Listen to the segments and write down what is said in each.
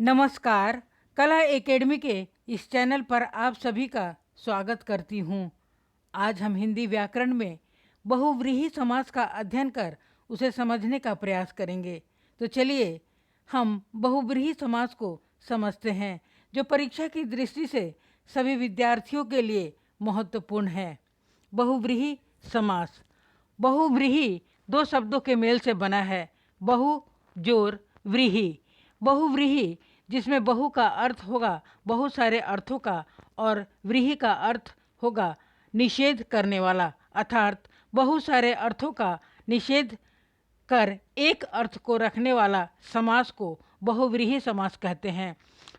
नमस्कार। कला एकेडमी के इस चैनल पर आप सभी का स्वागत करती हूँ। आज हम हिंदी व्याकरण में बहुव्रीहि समास का अध्ययन कर उसे समझने का प्रयास करेंगे। तो चलिए हम बहुव्रीहि समास को समझते हैं, जो परीक्षा की दृष्टि से सभी विद्यार्थियों के लिए महत्वपूर्ण है। बहुव्रीहि समास। बहुव्रीहि दो शब्दों के मेल से बना है, बहु जोर व्रीहि। बहुव्रीहि जिसमें बहु का अर्थ होगा बहुत सारे अर्थों का और व्रीहि का अर्थ होगा निषेध करने वाला, अर्थात बहुत सारे अर्थों का निषेध कर एक अर्थ को रखने वाला समास को बहुव्रीहि समास कहते हैं।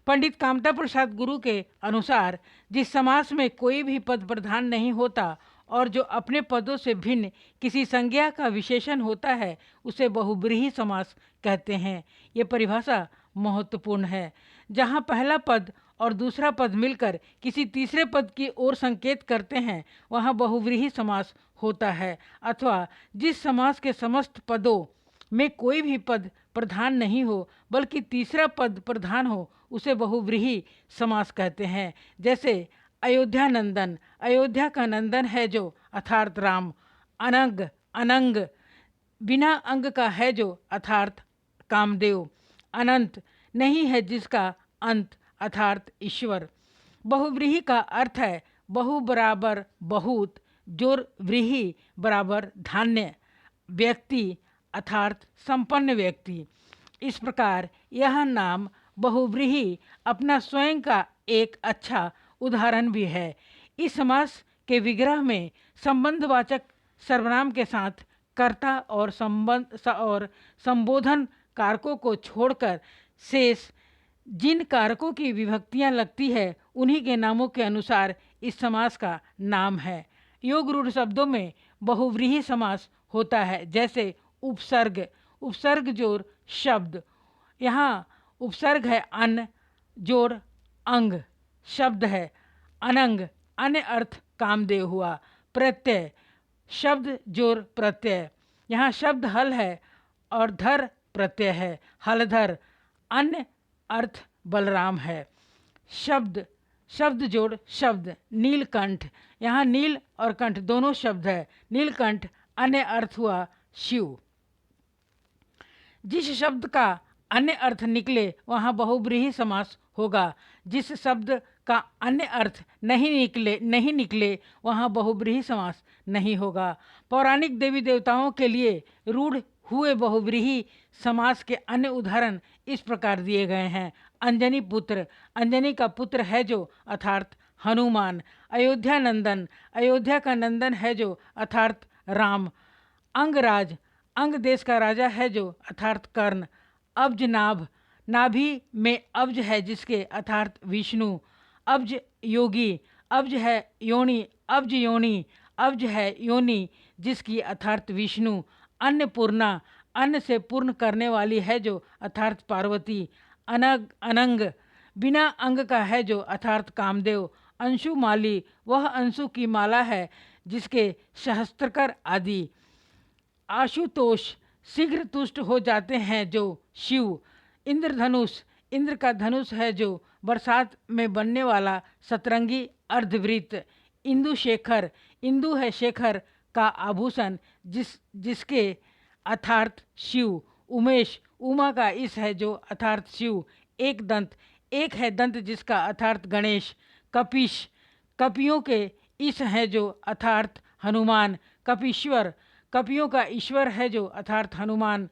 पंडित कामता प्रसाद गुरु के अनुसार जिस समास में कोई भी पद प्रधान नहीं होता और जो अपने पदों से भिन्न किसी संज्ञा का विशेषण होता है उसे बहुव्रीहि समास कहते हैं। ये परिभाषा महत्वपूर्ण है। जहाँ पहला पद और दूसरा पद मिलकर किसी तीसरे पद की ओर संकेत करते हैं वहाँ बहुव्रीहि समास होता है। अथवा जिस समास के समस्त पदों में कोई भी पद प्रधान नहीं हो बल्कि तीसरा पद प्रधान हो उसे बहुव्रीहि समास कहते हैं। जैसे अयोध्या नंदन, अयोध्या का नंदन है जो अर्थात राम। अनंग, अनंग बिना अंग का है जो अर्थात कामदेव। अनंत नहीं है जिसका अंत अर्थात ईश्वर। बहुव्रीहि का अर्थ है बहु बराबर बहुत, जोर व्रीहि बराबर धान्य, व्यक्ति अर्थात संपन्न व्यक्ति। इस प्रकार यह नाम बहुव्रीहि अपना स्वयं का एक अच्छा उदाहरण भी है। इस समास के विग्रह में संबंधवाचक सर्वनाम के साथ कर्ता और संबोधन कारकों को छोड़कर शेष जिन कारकों की विभक्तियां लगती है उन्हीं के नामों के अनुसार इस समास का नाम है। योग रूढ़ शब्दों में बहुव्रीहि समास होता है। जैसे उपसर्ग, उपसर्ग जोड़ शब्द। यहाँ उपसर्ग है अन्न, जोड़ अंग, शब्द है अनंग, अन्य अर्थ कामदेव हुआ। प्रत्यय, शब्द जोड़ प्रत्यय। यहाँ शब्द हल है और धर प्रत्यय है, हलधर, अन्य अर्थ बलराम है। शब्द, शब्द जोड़ शब्द, नीलकंठ। यहाँ नील और कंठ दोनों शब्द है, नीलकंठ, अन्य अर्थ हुआ शिव। जिस शब्द का अन्य अर्थ निकले वहाँ बहुव्रीहि समास होगा। जिस शब्द का अन्य अर्थ नहीं निकले वहाँ बहुव्रीहि समास नहीं होगा। पौराणिक देवी देवताओं के लिए रूढ़ हुए बहुव्रीहि समास के अन्य उदाहरण इस प्रकार दिए गए हैं। अंजनी पुत्र, अंजनी का पुत्र है जो अर्थात हनुमान। अयोध्या नंदन, अयोध्या का नंदन है जो अर्थात राम। अंगराज, अंग देश का राजा है जो अर्थात कर्ण। अब्ज नाभ, नाभि में अब्ज है जिसके अर्थात विष्णु। अब्ज योगी, अब्ज है योनि, अब्ज योनि, अब्ज है योनि जिसकी अर्थात विष्णु। अन्नपूर्णा, अन्न से पूर्ण करने वाली है जो अर्थात पार्वती। अनग, अनंग बिना अंग का है जो अर्थात कामदेव। अंशुमाली, वह अंशु की माला है जिसके सहस्त्रकर आदि। आशुतोष, शीघ्र तुष्ट हो जाते हैं जो शिव। इंद्रधनुष, इंद्र का धनुष है जो बरसात में बनने वाला सतरंगी अर्धवृत्त। इंदु शेखर, इंदु है शेखर का आभूषण जिसके अर्थात शिव। उमेश, उमा का इस है जो अर्थात शिव। एक दंत, एक है दंत जिसका अर्थात गणेश। कपीश, कपियों के इस है जो अर्थात हनुमान। कपीश्वर, कपियों का ईश्वर है जो अर्थात हनुमान।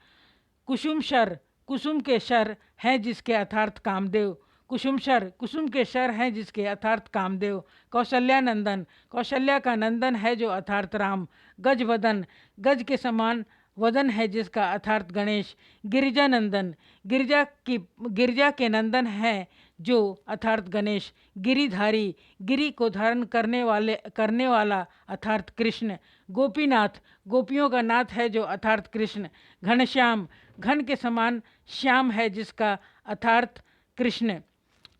कुसुम शर, कुसुम के शर हैं जिसके अर्थात कामदेव। कुसुम शर, कुसुम के शर हैं जिसके अर्थात कामदेव। कौशल्या नंदन, कौशल्या का नंदन है जो अर्थात राम। गज वदन, गज के समान वदन है जिसका अर्थात गणेश। गिरिजा नंदन, गिरिजा के नंदन है जो अर्थात गणेश। गिरिधारी, गिरि को धारण करने वाला अर्थात कृष्ण। गोपीनाथ, गोपियों का नाथ है जो अर्थात कृष्ण। घनश्याम, घन के समान श्याम है जिसका अर्थात कृष्ण।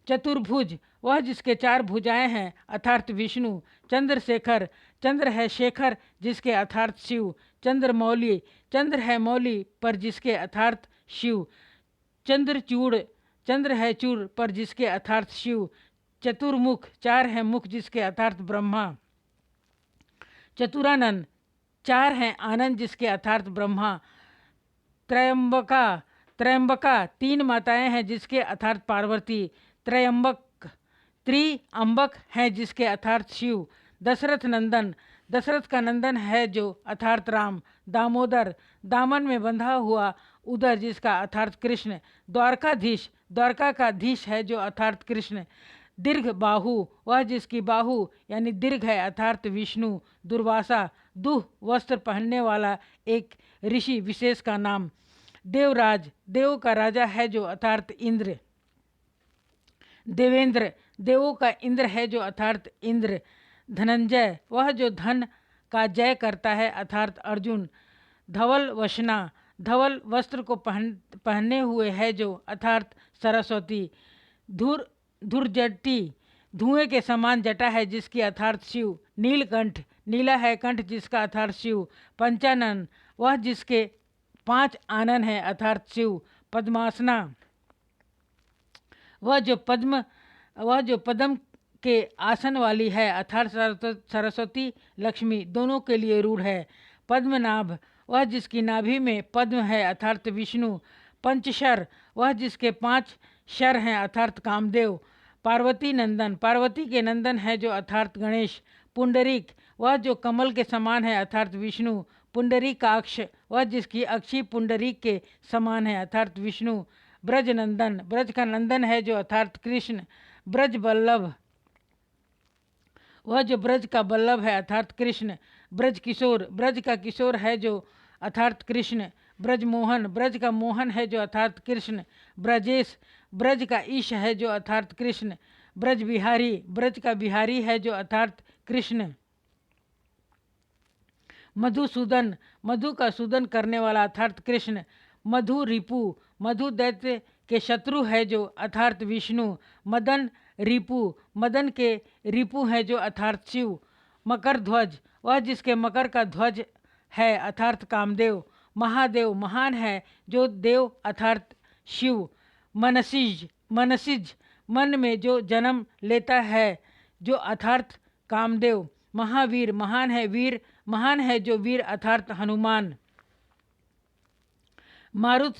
चतुर्भुज, वह जिसके चार भुजाएं हैं अर्थात विष्णु। चंद्रशेखर, चंद्र है शेखर जिसके अर्थात शिव। चंद्रमौली, चंद्र है मौली पर जिसके अर्थात शिव। चंद्रचूड़, चंद्र है चूर पर जिसके अर्थात शिव। चतुर्मुख 4 है मुख जिसके अर्थात ब्रह्मा। चतुरानन 4 हैं आनंद जिसके अर्थात ब्रह्मा। त्रयंबका त्रयंबका 3 माताएं हैं जिसके अर्थात पार्वती। त्रयंबक त्रिअंबक है जिसके अर्थात शिव। दशरथ नंदन दशरथ का नंदन है जो अर्थात राम। दामोदर दामन में बंधा हुआ उदर जिसका अर्थात कृष्ण। द्वारकाधीश द्वारका का धीश है जो अर्थात कृष्ण। दीर्घ बाहु वह जिसकी बाहु यानी दीर्घ है अर्थात विष्णु। दुर्वासा दुह वस्त्र पहनने वाला एक ऋषि विशेष का नाम। देवराज देव का राजा है जो अर्थात इंद्र। देवेंद्र देवों का इंद्र है जो अर्थात इंद्र। धनंजय वह जो धन का जय करता है अर्थात अर्जुन। धवल वसना धवल वस्त्र को पहने हुए है जो अर्थात सरस्वती। धुरजटी धुएं के समान जटा है जिसकी अर्थात शिव। नीलकंठ नीला है कंठ जिसका अर्थात शिव। पंचानन वह जिसके 5 आनन है अर्थात शिव। पद्मासना वह जो पद्म के आसन वाली है अर्थात सरस्वती लक्ष्मी दोनों के लिए रूढ़ है। पद्मनाभ वह जिसकी नाभि में पद्म है अर्थात विष्णु। पंचशर वह जिसके 5 शर हैं अर्थात कामदेव। पार्वती नंदन पार्वती के नंदन है जो अर्थात गणेश। पुंडरीक वह जो कमल के समान है अर्थात विष्णु। पुंडरीकाक्ष वह जिसकी अक्षी पुंडरीक के समान है अर्थात विष्णु। ब्रज नंदन ब्रज का नंदन है जो अर्थात कृष्ण। ब्रज बल्लभ वह जो ब्रज का बल्लभ है अर्थात कृष्ण। ब्रज किशोर ब्रज का किशोर है जो अर्थात कृष्ण। ब्रज मोहन ब्रज का मोहन है जो अर्थात कृष्ण। ब्रजेश ब्रज का ईश है जो अर्थात कृष्ण। ब्रज बिहारी ब्रज का बिहारी है जो अर्थात कृष्ण। मधुसूदन मधु का सूदन करने वाला अर्थात कृष्ण। मधु रिपु मधु दैत्य के शत्रु है जो अर्थात विष्णु। मदन रिपु मदन के रिपु है जो अर्थात शिव। मकर ध्वज वह जिसके मकर का ध्वज है अर्थात कामदेव। महादेव महान है जो देव अर्थात शिव। मनसिज मन में जो जन्म लेता है जो अर्थात कामदेव। महावीर महान है जो वीर अर्थात हनुमान। मारुत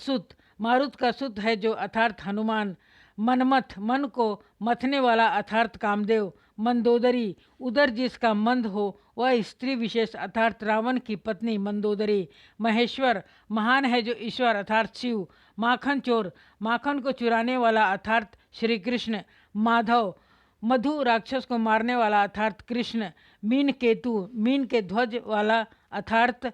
का सुत है जो अर्थात हनुमान। मनमथ मन को मथने वाला अर्थात कामदेव। मंदोदरी उदर जिसका मंद हो वह स्त्री विशेष अर्थात रावण की पत्नी मंदोदरी। महेश्वर महान है जो ईश्वर अर्थात शिव। माखन चोर माखन को चुराने वाला अर्थात श्री कृष्ण। माधव मधु राक्षस को मारने वाला अर्थात कृष्ण। मीन केतु मीन के ध्वज वाला अर्थात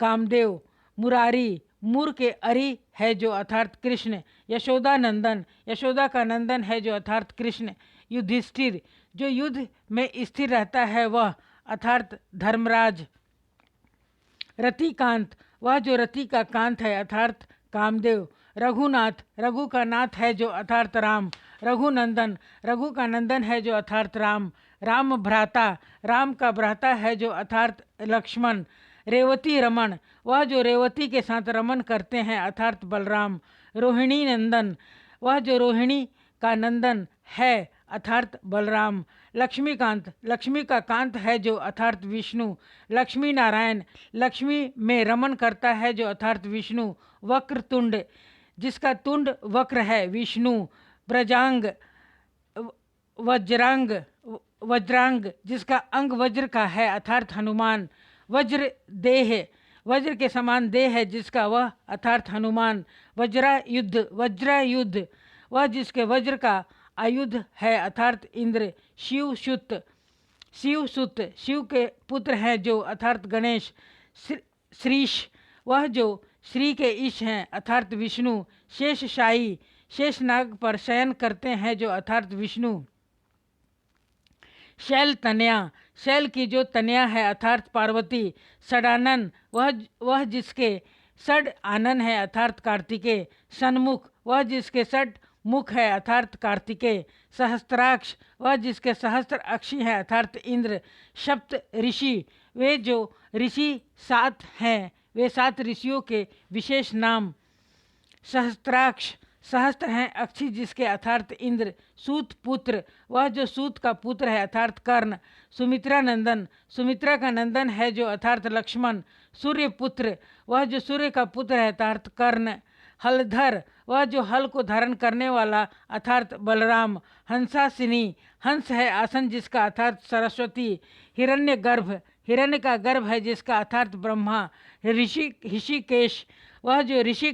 कामदेव। मुरारी मूर के अरि है जो अर्थात कृष्ण। यशोदा नंदन यशोदा का नंदन है जो अर्थात कृष्ण। युधिष्ठिर जो युद्ध में स्थिर रहता है वह अर्थात धर्मराज। रतिकांत वह जो रति का कांत है अर्थात कामदेव। रघुनाथ रघु का नाथ है जो अर्थात राम। रघुनंदन रघु का नंदन है जो अर्थात राम। राम भ्राता राम का भ्राता है जो अर्थात लक्ष्मण। रेवती रमन वह जो रेवती के साथ रमन करते हैं अर्थात बलराम। रोहिणी नंदन वह जो रोहिणी का नंदन है अर्थात बलराम। लक्ष्मीकांत लक्ष्मी का कांत है जो अर्थात विष्णु। लक्ष्मी नारायण लक्ष्मी में रमन करता है जो अर्थात विष्णु। वक्रतुंड जिसका तुंड वक्र है विष्णु। ब्रजांग वज्रांग जिसका अंग वज्र का है अर्थात हनुमान। वज्र देह वज्र के समान देह है जिसका वह अर्थात हनुमान। वज्रायुद्ध वह जिसके वज्र का आयुध है अर्थात इंद्र। शिवसुत शिव के पुत्र हैं जो अर्थात गणेश। श्रीश वह जो श्री के ईश हैं अर्थात विष्णु। शेषशाही शेषनाग पर शयन करते हैं जो अर्थात विष्णु। शैल तनया शैल की जो तनया है अर्थात पार्वती। षडानन वह जिसके षड आनन है अर्थात कार्तिकेय। सन्मुख वह जिसके षड मुख है अर्थात कार्तिकेय। सहस्त्राक्ष वह जिसके सहस्त्र अक्षी है अर्थात इंद्र। सप्त ऋषि वे जो ऋषि 7 हैं वे 7 ऋषियों के विशेष नाम। सहस्त्राक्ष सहस्त्र हैं अक्षी जिसके अर्थात इंद्र। सूत पुत्र, वह जो सूत का पुत्र है अर्थात कर्ण। सुमित्रा नंदन, सुमित्रा का नंदन है जो अर्थात लक्ष्मण। सूर्य पुत्र, वह जो सूर्य का पुत्र है अर्थात कर्ण। हलधर, वह जो हल को धारण करने वाला अर्थात बलराम। हंसासिनी, हंस है आसन जिसका अर्थात सरस्वती। हिरण्य गर्भ, हिरण्य का गर्भ है जिसका अर्थात ब्रह्मा। ऋषिकेश, वह जो ऋषि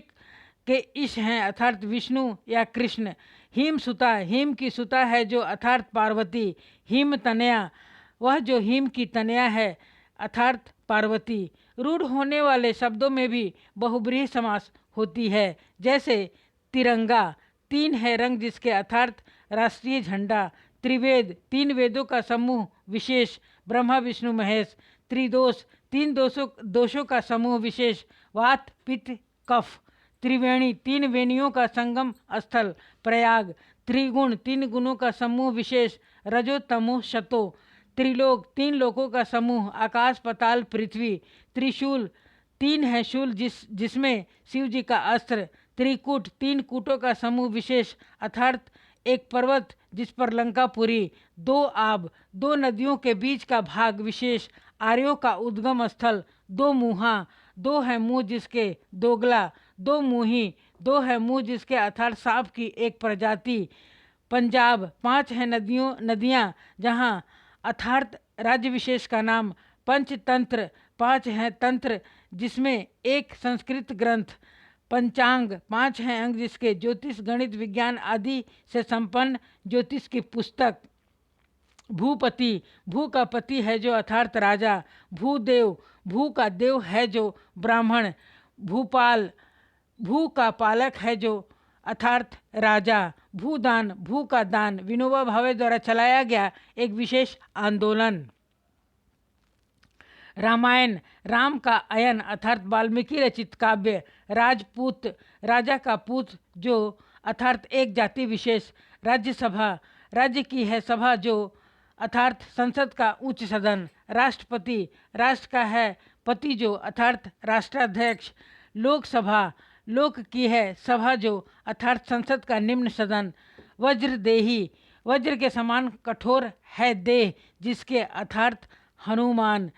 के ईश हैं अर्थात विष्णु या कृष्ण। हिम सुता, हिम की सुता है जो अर्थात पार्वती। हिम तनया, वह जो हिम की तनया है अर्थात पार्वती। रूढ़ होने वाले शब्दों में भी बहुब्रीहि समास होती है। जैसे तिरंगा, तीन है रंग जिसके अर्थात राष्ट्रीय झंडा। त्रिवेद, तीन वेदों का समूह विशेष, ब्रह्मा विष्णु महेश। त्रिदोष, तीन दोषों का समूह विशेष, वात पित्त कफ। त्रिवेणी, तीन वेणियों का संगम स्थल प्रयाग। त्रिगुण, तीन गुणों का समूह विशेष, रजो तमो शतो। त्रिलोक, तीन लोकों का समूह, आकाश पाताल पृथ्वी। त्रिशूल, तीन है शूल जिसमें शिव जी का अस्त्र। त्रिकूट, तीन कूटों का समूह विशेष अर्थात एक पर्वत जिस पर लंकापुरी। दो आब, दो नदियों के बीच का भाग विशेष, आर्यों का उद्गम स्थल। दो मुहा, दो है मुंह जिसके दोगला। दो मुही, दो है मुंह जिसके अर्थात सांप की एक प्रजाति। पंजाब, पांच है नदियाँ जहाँ अर्थात राज्य विशेष का नाम। पंचतंत्र, पांच हैं तंत्र जिसमें एक संस्कृत ग्रंथ। पंचांग, पांच हैं अंग जिसके ज्योतिष गणित विज्ञान आदि से संपन्न ज्योतिष की पुस्तक। भूपति, भू का पति है जो अर्थात राजा। भूदेव, भू का देव है जो ब्राह्मण। भूपाल, भू का पालक है जो अर्थात राजा। भूदान, भू का दान, विनोबा भावे द्वारा चलाया गया एक विशेष आंदोलन। रामायण, राम का अयन अर्थात वाल्मीकि रचित काव्य। राजपूत, राजा का पूत जो अर्थात एक जाति विशेष। राज्यसभा, राज्य की है सभा जो अर्थात संसद का उच्च सदन। राष्ट्रपति, राष्ट्र का है पति जो अर्थात राष्ट्राध्यक्ष। लोकसभा, लोक की है सभा जो अर्थात संसद का निम्न सदन। वज्रदेही, वज्र के समान कठोर है देह जिसके अर्थात हनुमान।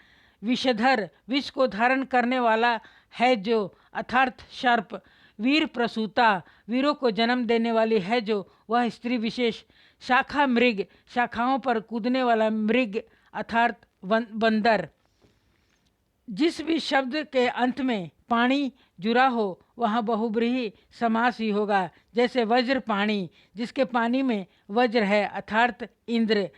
विषधर, विष को धारण करने वाला है जो अर्थात सर्प। वीर प्रसूता, वीरों को जन्म देने वाली है जो वह स्त्री विशेष। शाखा मृग, शाखाओं पर कूदने वाला मृग अर्थात बंदर। जिस भी शब्द के अंत में पाणी जुड़ा हो वहाँ बहुब्रीहि समास ही होगा। जैसे वज्र पाणी, जिसके पानी में वज्र है अर्थात इंद्र।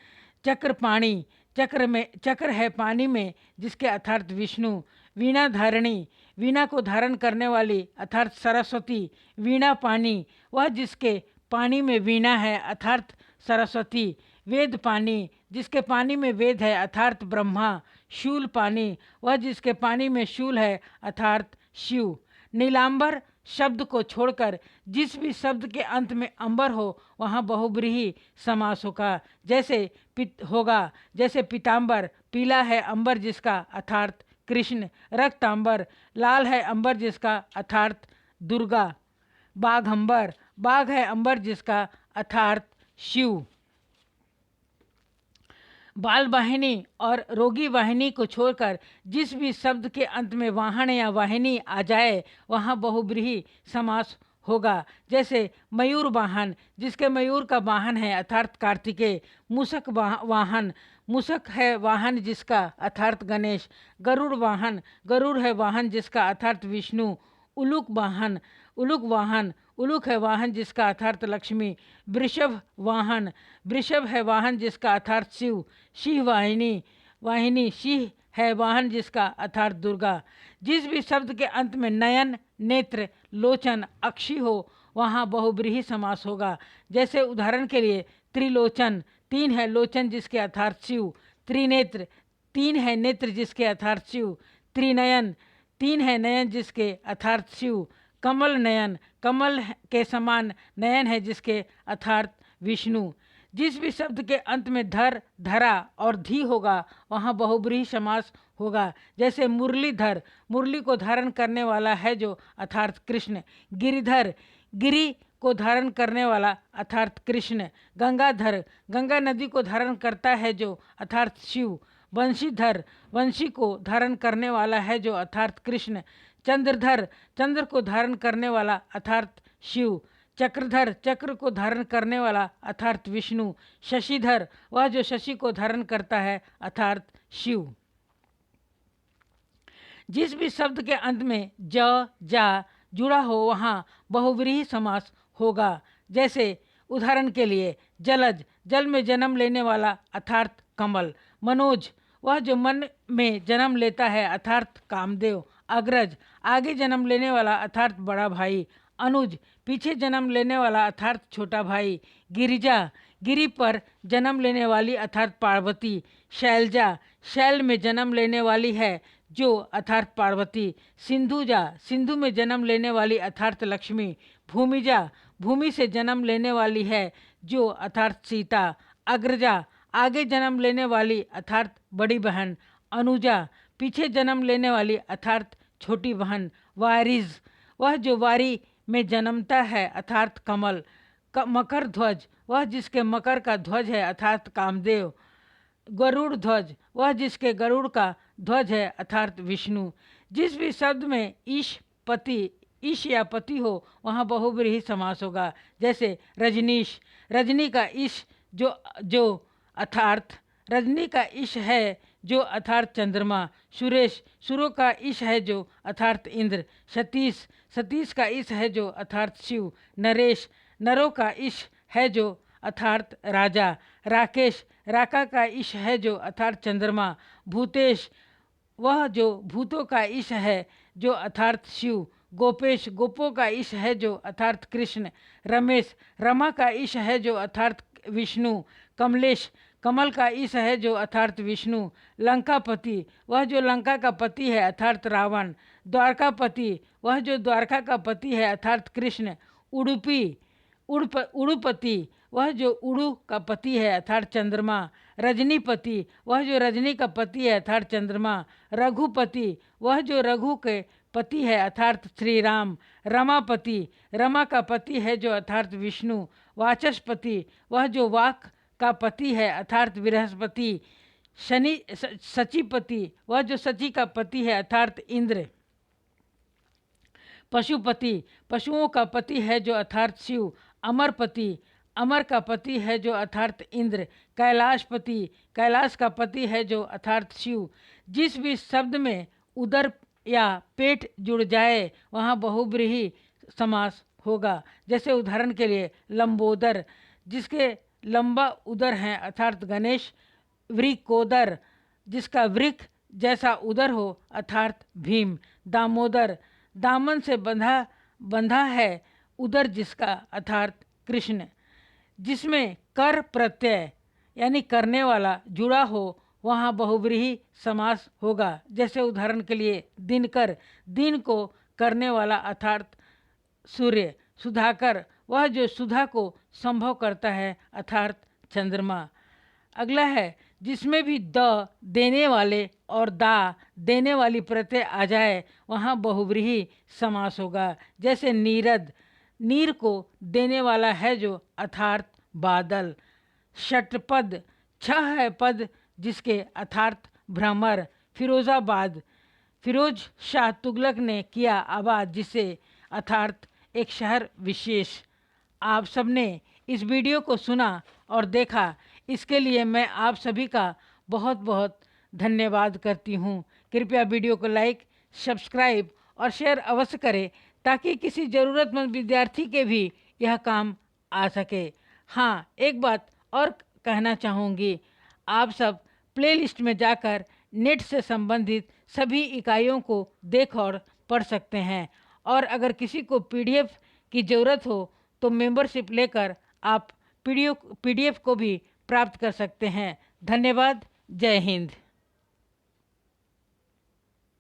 चक्र पाणी, चक्र है पानी में जिसके अर्थात विष्णु। वीणा धारणी, वीणा को धारण करने वाली अर्थात सरस्वती। वीणा पानी, वह जिसके पानी में वीणा है अर्थात सरस्वती। वेद पानी, जिसके पानी में वेद है अर्थात ब्रह्मा। शूल पानी, वह जिसके पानी में शूल है अर्थात शिव। नीलांबर शब्द को छोड़कर जिस भी शब्द के अंत में अंबर हो वहाँ बहुब्रीहि समास होगा। जैसे पीतांबर, पीला है अंबर जिसका अर्थात कृष्ण। रक्तांबर, लाल है अंबर जिसका अर्थात दुर्गा। बाघंबर, बाघ है अंबर जिसका अर्थात शिव। बाल वाहिनी और रोगी वाहिनी को छोड़कर जिस भी शब्द के अंत में वाहन या वाहिनी आ जाए वहाँ बहुब्रीहि समास होगा। जैसे मयूर वाहन, जिसके मयूर का वाहन है अर्थात कार्तिकेय। मूषक वाहन, मूषक है वाहन जिसका अर्थात गणेश। गरुड़ वाहन, गरुड़ है वाहन जिसका अर्थात विष्णु। उलूक वाहन, उलूक है वाहन जिसका अर्थात लक्ष्मी। वृषभ वाहन, वृषभ है वाहन जिसका अर्थात शिव। सिंह वाहिनी, सिंह है वाहन जिसका अर्थात दुर्गा। जिस भी शब्द के अंत में नयन, नेत्र, लोचन, अक्षी हो वहाँ बहुब्रीहि समास होगा। जैसे उदाहरण के लिए त्रिलोचन, तीन है लोचन जिसके अर्थात शिव। त्रिनेत्र, तीन है नेत्र जिसके अर्थात शिव। त्रिनयन, तीन है नयन जिसके अर्थात शिव। कमल नयन, कमल के समान नयन है जिसके अर्थात विष्णु। जिस भी शब्द के अंत में धर, धरा और धी होगा वहाँ बहुब्रीहि समास होगा। जैसे मुरलीधर, मुरली को धारण करने वाला है जो अर्थात कृष्ण। गिरिधर, गिरि को धारण करने वाला अर्थात कृष्ण। गंगाधर गंगा नदी को धारण करता है जो अर्थात शिव। वंशीधर वंशी को धारण करने वाला है जो अर्थात कृष्ण। चंद्रधर चंद्र को धारण करने वाला अर्थात शिव। चक्रधर चक्र को धारण करने वाला अर्थात विष्णु। शशिधर वह जो शशि को धारण करता है अर्थात शिव। जिस भी शब्द के अंत में ज जा जुड़ा हो वहाँ बहुव्रीहि समास होगा। जैसे उदाहरण के लिए जलज जल में जन्म लेने वाला अर्थात कमल। मनोज वह जो मन में जन्म लेता है अर्थात कामदेव। अग्रज आगे जन्म लेने वाला अर्थात बड़ा भाई। अनुज पीछे जन्म लेने वाला अर्थात छोटा भाई। गिरिजा गिरि पर जन्म लेने वाली अर्थात पार्वती। शैलजा शैल में जन्म लेने वाली है जो अर्थात पार्वती। सिंधुजा सिंधु में जन्म लेने वाली अर्थात लक्ष्मी। भूमिजा भूमि से जन्म लेने वाली है जो अर्थात सीता। अग्रजा आगे जन्म लेने वाली अर्थात बड़ी बहन। अनुजा पीछे जन्म लेने वाली अर्थात छोटी बहन। वारिज वह जो वारी में जन्मता है अर्थात कमल। मकर ध्वज वह जिसके मकर का ध्वज है अर्थात कामदेव। गरुड़ ध्वज वह जिसके गरुड़ का ध्वज है अर्थात विष्णु। जिस भी शब्द में ईश पति ईश या पति हो वहाँ बहुव्रीहि समास होगा। जैसे रजनीश रजनी का ईश जो अर्थात रजनी का ईश है जो अर्थात चंद्रमा। सुरेश सुरों का ईश है जो अर्थात इंद्र। सतीश सतीश का ईश है जो अर्थात शिव। नरेश नरों का ईश है जो अर्थात राजा। राकेश राका का ईश है जो अर्थात चंद्रमा। भूतेश वह जो भूतों का ईश है जो अर्थात शिव। गोपेश गोपों का ईश है जो अर्थात कृष्ण। रमेश रमा का ईश है जो अर्थात विष्णु। कमलेश कमल का ईश है जो अर्थात विष्णु। लंकापति वह जो लंका का पति है अर्थात रावण। द्वारकापति वह जो द्वारका का पति है अर्थात कृष्ण। उडुपी उडुपति वह जो उड़ू का पति है अर्थात चंद्रमा। रजनीपति वह जो रजनी का पति है अर्थात चंद्रमा। रघुपति वह जो रघु के पति है अर्थात श्री राम। रमापति रमा का पति है जो अर्थात विष्णु। वाचस्पति वह जो वाक का पति है अर्थात बृहस्पति। सचीपति वह जो सची का पति है अर्थात इंद्र। पशुपति पशुओं का पति है जो अर्थात शिव। अमरपति अमर का पति है जो अर्थात इंद्र। कैलाशपति कैलाश का पति है जो अर्थात शिव। जिस भी शब्द में उदर या पेट जुड़ जाए वहाँ बहुव्रीहि समास होगा। जैसे उदाहरण के लिए लंबोदर जिसके लंबा उदर है अर्थात गणेश। वृकोदर जिसका वृक जैसा उदर हो अर्थात भीम। दामोदर दामन से बंधा है उदर जिसका अर्थात कृष्ण। जिसमें कर प्रत्यय यानी करने वाला जुड़ा हो वहाँ बहुव्रीहि समास होगा। जैसे उदाहरण के लिए दिनकर दिन को करने वाला अर्थात सूर्य। सुधाकर वह जो सुधा को संभव करता है अर्थात चंद्रमा। अगला है जिसमें भी द देने वाले और दा देने वाली प्रत्यय आ जाए वहाँ बहुव्रीहि समास होगा। जैसे नीरद नीर को देने वाला है जो अर्थात बादल। षटपद छह है पद जिसके अर्थात भ्रमर। फिरोजाबाद फिरोज शाह तुगलक ने किया आबाद जिसे अर्थात एक शहर विशेष। आप सबने इस वीडियो को सुना और देखा इसके लिए मैं आप सभी का बहुत बहुत धन्यवाद करती हूँ। कृपया वीडियो को लाइक सब्सक्राइब और शेयर अवश्य करें ताकि किसी ज़रूरतमंद विद्यार्थी के भी यह काम आ सके। हाँ एक बात और कहना चाहूँगी, आप सब प्लेलिस्ट में जाकर नेट से संबंधित सभी इकाइयों को देख और पढ़ सकते हैं और अगर किसी को पीडीएफ की ज़रूरत हो तो मेंबरशिप लेकर आप पीडीएफ को भी प्राप्त कर सकते हैं। धन्यवाद। जय हिंद।